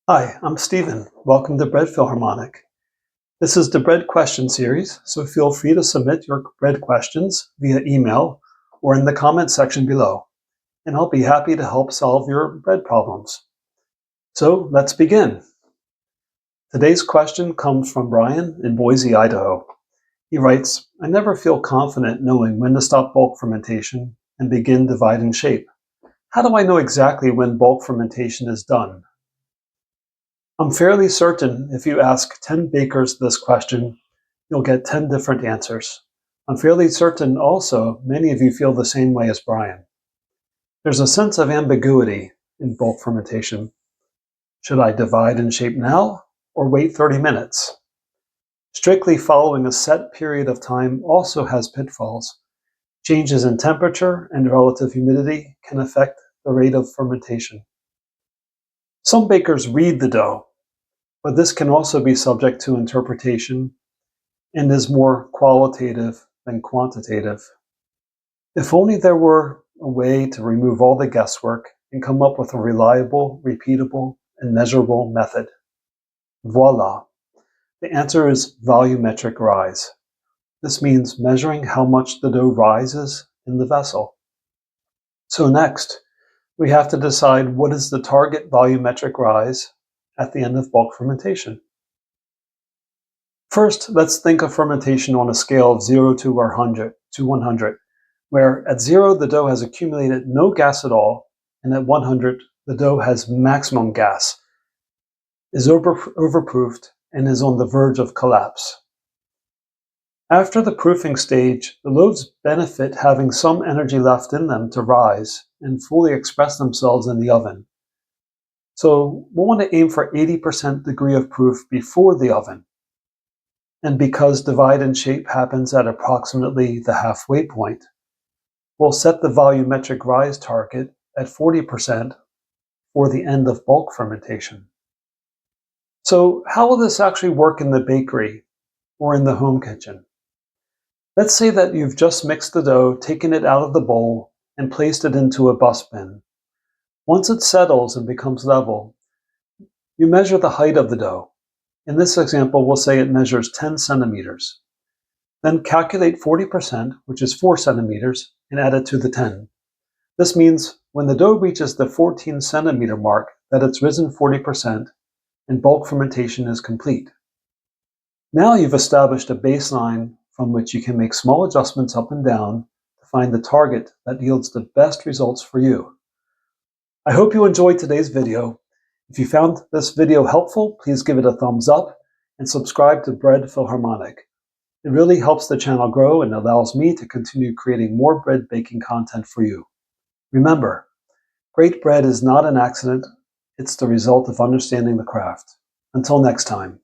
Hi, I'm Stephen. Welcome to Bread Philharmonic. This is the Bread Question Series, so feel free to submit your bread questions via email or in the comment section below, and I'll be happy to help solve your bread problems. So let's begin. Today's question comes from Brian in Boise, Idaho. He writes, I never feel confident knowing when to stop bulk fermentation and begin divide and shape. How do I know exactly when bulk fermentation is done? I'm fairly certain if you ask 10 bakers this question, you'll get 10 different answers. I'm fairly certain also many of you feel the same way as Brian. There's a sense of ambiguity in bulk fermentation. Should I divide and shape now or wait 30 minutes? Strictly following a set period of time also has pitfalls. Changes in temperature and relative humidity can affect the rate of fermentation. Some bakers read the dough, but this can also be subject to interpretation and is more qualitative than quantitative. If only there were a way to remove all the guesswork and come up with a reliable, repeatable, and measurable method. Voila! The answer is volumetric rise. This means measuring how much the dough rises in the vessel. So next, we have to decide what is the target volumetric rise at the end of bulk fermentation. First, let's think of fermentation on a scale of 0 to 100, where at 0 the dough has accumulated no gas at all, and at 100 the dough has maximum gas, is overproofed, and is on the verge of collapse. After the proofing stage, the loaves benefit having some energy left in them to rise and fully express themselves in the oven. So we'll want to aim for 80% degree of proof before the oven. And because divide and shape happens at approximately the halfway point, we'll set the volumetric rise target at 40% for the end of bulk fermentation. So how will this actually work in the bakery or in the home kitchen? Let's say that you've just mixed the dough, taken it out of the bowl, and placed it into a bus bin. Once it settles and becomes level, you measure the height of the dough. In this example, we'll say it measures 10 centimeters. Then calculate 40%, which is 4 centimeters, and add it to the 10. This means when the dough reaches the 14 centimeter mark that it's risen 40% and bulk fermentation is complete. Now you've established a baseline from which you can make small adjustments up and down to find the target that yields the best results for you. I hope you enjoyed today's video. If you found this video helpful, please give it a thumbs up and subscribe to Bread Philharmonic. It really helps the channel grow and allows me to continue creating more bread baking content for you. Remember, great bread is not an accident, it's the result of understanding the craft. Until next time.